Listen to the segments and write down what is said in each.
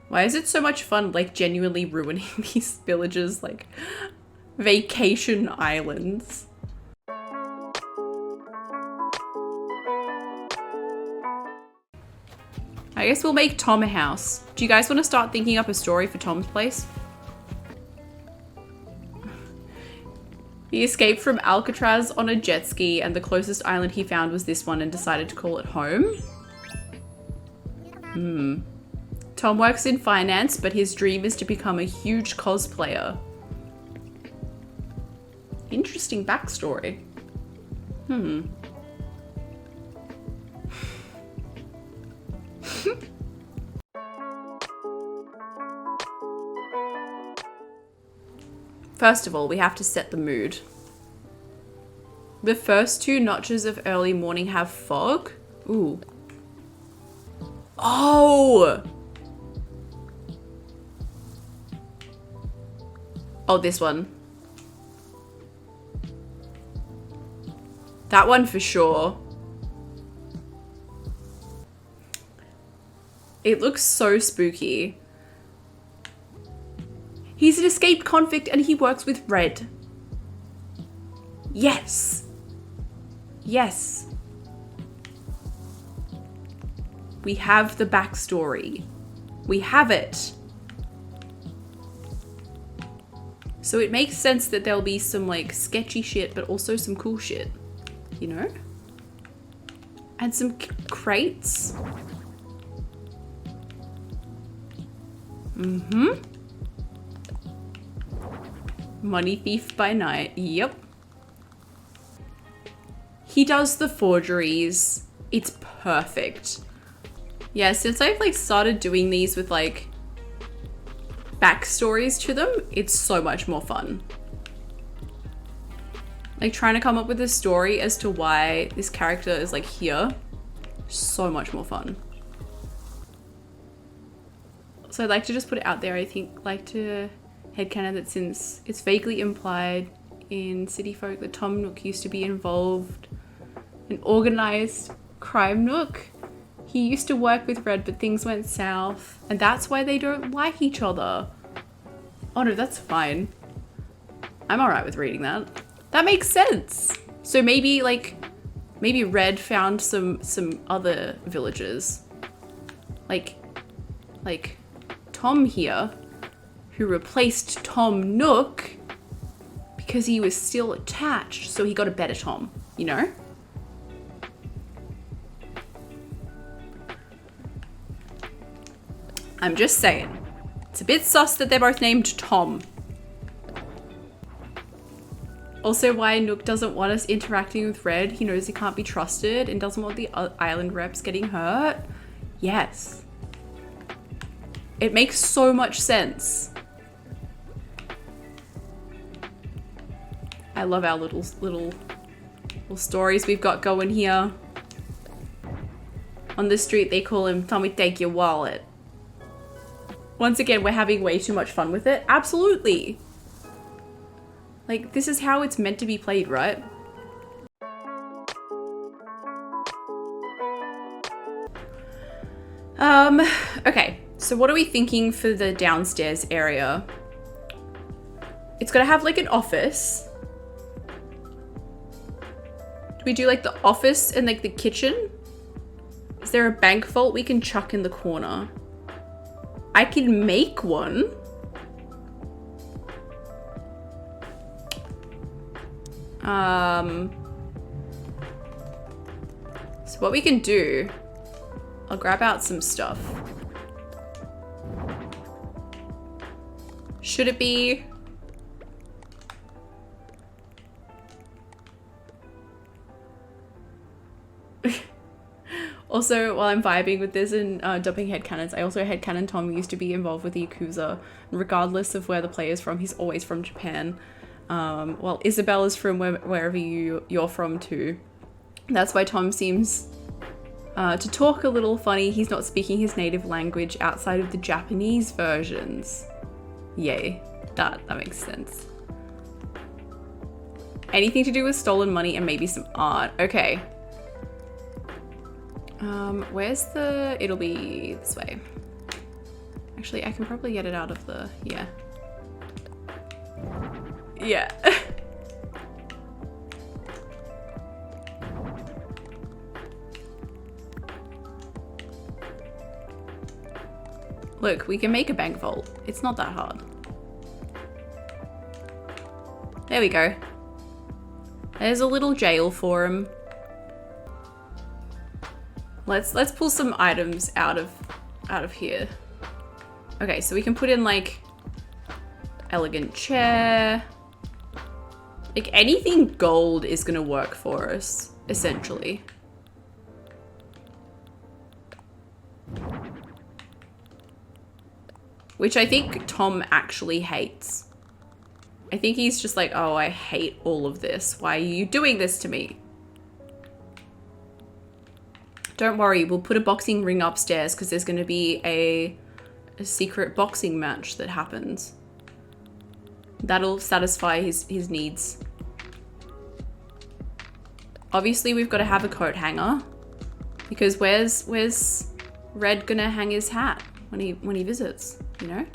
Why is it so much fun, like, genuinely ruining these villages, like, vacation islands? I guess we'll make Tom a house. Do you guys want to start thinking up a story for Tom's place? He escaped from alCATraz on a jet ski, and the closest island he found was this one and decided to call it home. Tom works in finance, but his dream is to become a huge cosplayer. Interesting backstory. First of all, we have to set the mood. The first 2 notches of early morning have fog. Ooh. Oh! Oh, this one. That one for sure. It looks so spooky. He's an escaped convict and he works with Red. Yes. Yes. We have the backstory. We have it. So it makes sense that there'll be some like sketchy shit, but also some cool shit, you know? And some crates. Money thief by night. Yep. He does the forgeries. It's perfect. Yeah, since I've like started doing these with like backstories to them, it's so much more fun. Like trying to come up with a story as to why this character is like here, so much more fun. So I'd like to just put it out there, I think, like to headcanon that since it's vaguely implied in City Folk that Tom Nook used to be involved in organized crime Nook. He used to work with Red, but things went south, and that's why they don't like each other. Oh no, that's fine. I'm alright with reading that. That makes sense. So maybe Red found some other villagers. Like Tom here, who replaced Tom Nook because he was still attached, so he got a better Tom, you know? I'm just saying. It's a bit sus that they're both named Tom. Also, why Nook doesn't want us interacting with Red. He knows he can't be trusted and doesn't want the island reps getting hurt. Yes. It makes so much sense. I love our little stories we've got going here. On the street, they call him Tommy Take Your Wallet. Once again, we're having way too much fun with it. Absolutely. Like, this is how it's meant to be played, right? Okay. So what are we thinking for the downstairs area? It's gotta have like an office. Do we do like the office and like the kitchen? Is there a bank vault we can chuck in the corner? I can make one. So what we can do, I'll grab out some stuff. Should it be? Also, while I'm vibing with this and dumping headcanons, I also headcanon Tom used to be involved with the Yakuza. Regardless of where the player's from, he's always from Japan. Well, Isabel is from wherever you're from too. That's why Tom seems to talk a little funny. He's not speaking his native language outside of the Japanese versions. Yay, that makes sense. Anything to do with stolen money and maybe some art. Okay. Where's the... It'll be this way. Actually, I can probably get it out of the, yeah. Yeah. Look, we can make a bank vault. It's not that hard. There we go. There's a little jail for him. Let's pull some items out of here. Okay, so we can put in like elegant chair. Like anything gold is gonna work for us, essentially. Which I think Tom actually hates. I think he's just like, oh, I hate all of this. Why are you doing this to me? Don't worry, we'll put a boxing ring upstairs because there's going to be a secret boxing match that happens. That'll satisfy his needs. Obviously, we've got to have a coat hanger because where's Red gonna hang his hat when he visits, you know?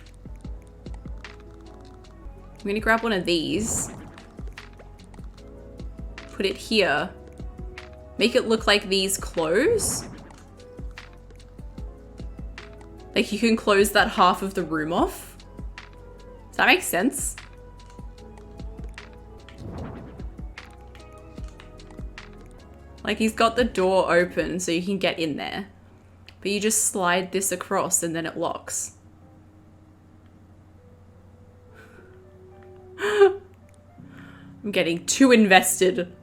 I'm gonna grab one of these, put it here, make it look like these close. Like you can close that half of the room off. Does that make sense? Like he's got the door open so you can get in there, but you just slide this across and then it locks. I'm getting too invested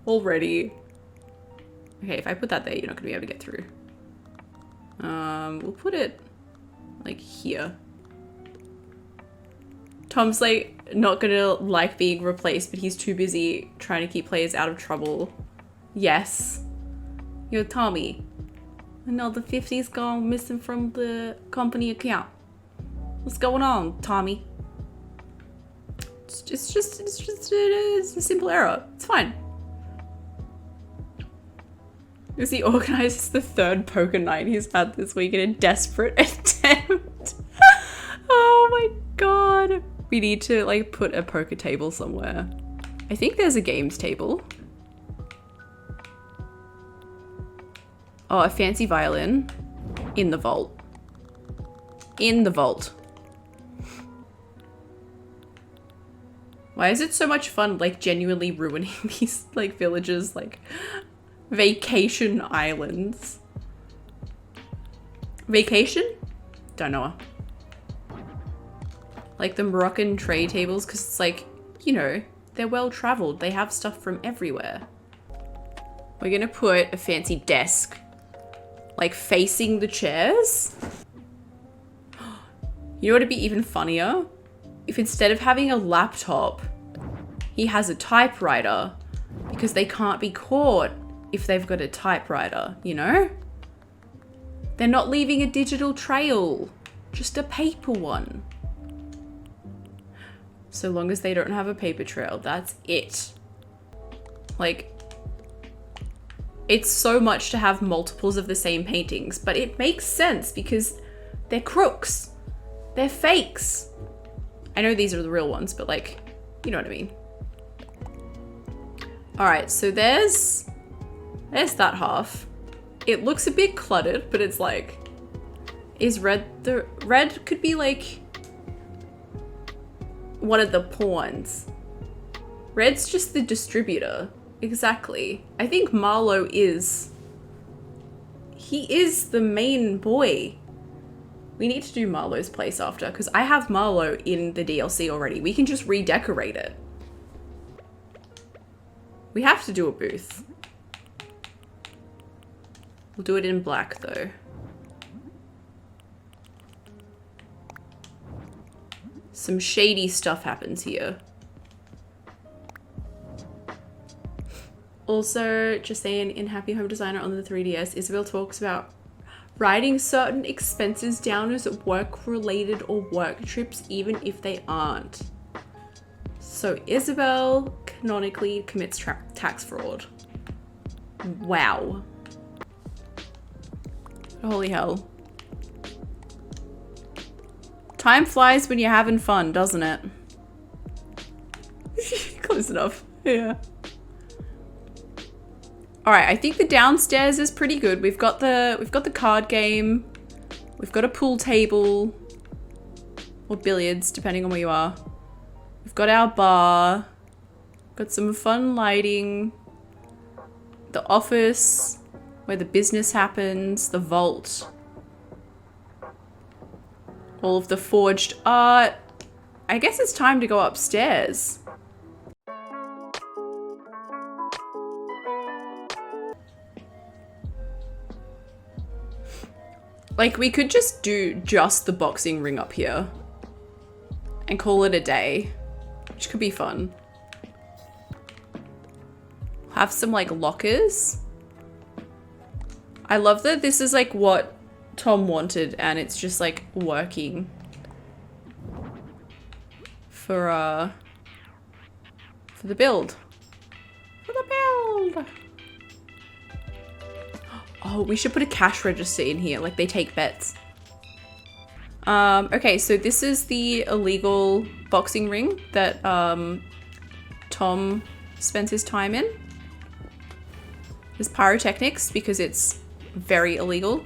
already. Okay, if I put that there, you're not gonna be able to get through. We'll put it like here. Tom's like not gonna like being replaced, but he's too busy trying to keep players out of trouble. Yes. You're Tommy. Another 50's gone missing from the company account. What's going on, Tommy? It's just a simple error. It's fine. Because he organizes the third poker night he's had this week in a desperate attempt. Oh my god. We need to like put a poker table somewhere. I think there's a games table. Oh, a fancy violin in the vault. In the vault. Why is it so much fun, like, genuinely ruining these, like, villages, like, vacation islands? Vacation? Don't know. Like the Moroccan tray tables, because it's like, you know, they're well-traveled. They have stuff from everywhere. We're gonna put a fancy desk, like, facing the chairs. You know what would be even funnier? If instead of having a laptop, he has a typewriter, because they can't be caught if they've got a typewriter, you know? They're not leaving a digital trail, just a paper one. So long as they don't have a paper trail, that's it. Like, it's so much to have multiples of the same paintings, but it makes sense because they're crooks. They're fakes. I know these are the real ones, but like, you know what I mean. All right, so there's that half. It looks a bit cluttered, but it's like, is red could be like one of the pawns. Red's just the distributor. Exactly. I think Marlowe he is the main boy. We need to do Marlowe's place after, because I have Marlowe in the DLC already. We can just redecorate it. We have to do a booth. We'll do it in black though. Some shady stuff happens here. Also, just saying, in Happy Home Designer on the 3DS, Isabel talks about writing certain expenses down as work-related or work trips, even if they aren't. So Isabel canonically commits tax fraud. Wow. Holy hell. Time flies when you're having fun, doesn't it? Close enough. Yeah. All right, I think the downstairs is pretty good. We've got the card game. We've got a pool table or billiards, depending on where you are. We've got our bar. Got some fun lighting. The office where the business happens, the vault. All of the forged art. I guess it's time to go upstairs. Like, we could just do just the boxing ring up here and call it a day, which could be fun. Have some, like, lockers. I love that this is, like, what Tom wanted, and it's just, like, working for the build. For the build! Oh, we should put a cash register in here, like they take bets. Okay, so this is the illegal boxing ring that Tom spends his time in. There's pyrotechnics because it's very illegal.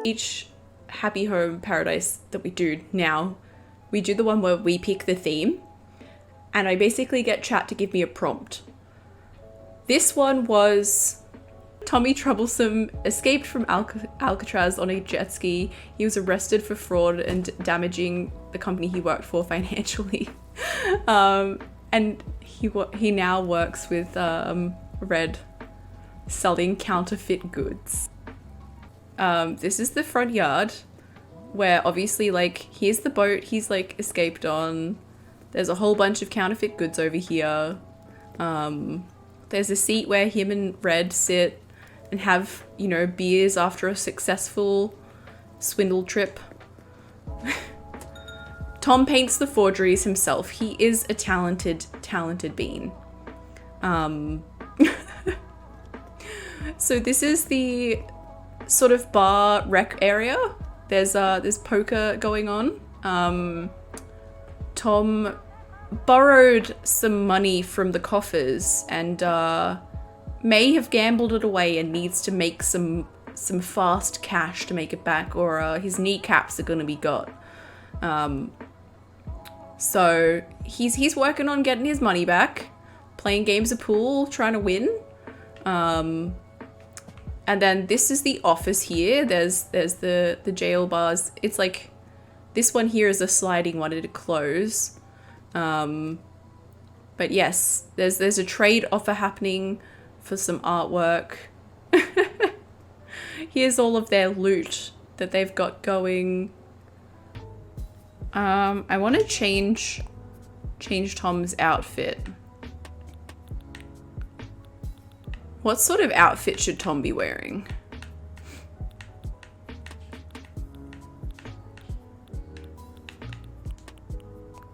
Each happy home paradise that we do now, we do the one where we pick the theme, and I basically get chat to give me a prompt. This one was Tommy Troublesome escaped from alCATraz on a jet ski. He was arrested for fraud and damaging the company he worked for financially. And he now works with Red, selling counterfeit goods. This is the front yard where obviously, like, here's the boat he's, like, escaped on. There's a whole bunch of counterfeit goods over here. There's a seat where him and Red sit and have, you know, beers after a successful swindle trip. Tom paints the forgeries himself. He is a talented bean. So this is the sort of bar rec area. There's poker going on. Tom borrowed some money from the coffers and may have gambled it away and needs to make some fast cash to make it back, or his kneecaps are gonna be got. So he's working on getting his money back, playing games of pool, trying to win. And then this is the office here. There's the jail bars. It's like, this one here is a sliding one, it'll close. But yes, there's a trade offer happening for some artwork. Here's all of their loot that they've got going. I want to change Tom's outfit. What sort of outfit should Tom be wearing?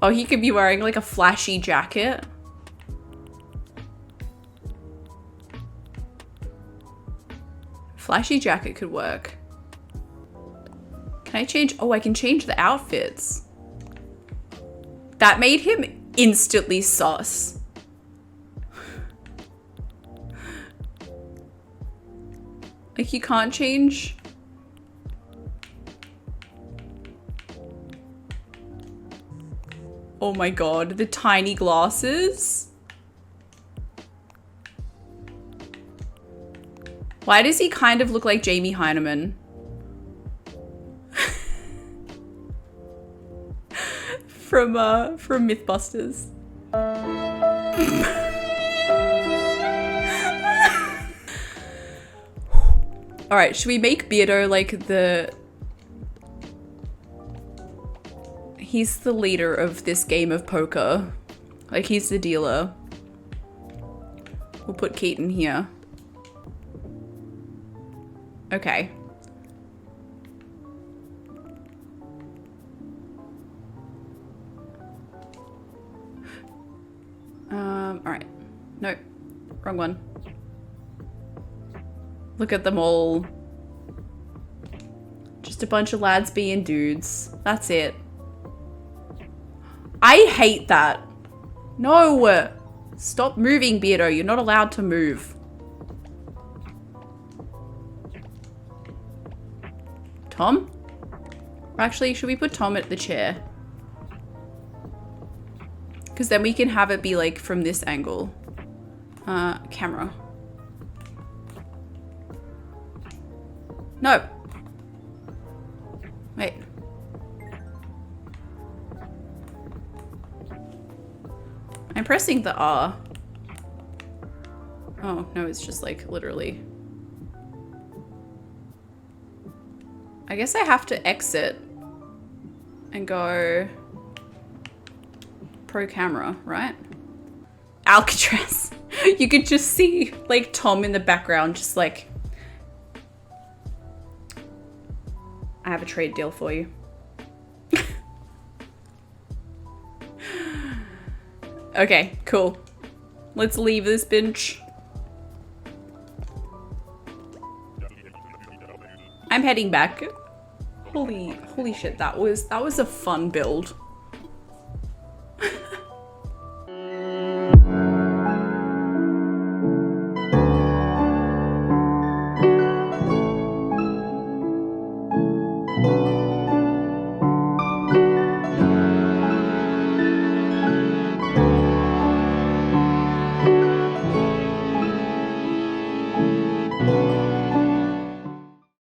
Oh, he could be wearing like a flashy jacket. Flashy jacket could work. Can I change? Oh, I can change the outfits. That made him instantly sus. Like, you can't change. Oh my god, the tiny glasses. Why does he kind of look like Jamie Heineman? From Mythbusters. All right, should we make Beardo like he's the leader of this game of poker. Like, he's the dealer. We'll put Keaton here. Okay. All right. No, wrong one. Look at them all Just a bunch of lads being dudes. That's it. I hate that. No. Stop moving, Beardo. You're not allowed to move. Tom? Actually, should we put Tom at the chair? Because then we can have it be like from this angle. Camera. No. Wait. I'm pressing the R. Oh, no, it's just like literally. I guess I have to exit and go pro camera, right? alCATraz. You could just see like Tom in the background, just like, I have a trade deal for you. Okay, cool. Let's leave this bench. I'm heading back. Holy shit, that was a fun build.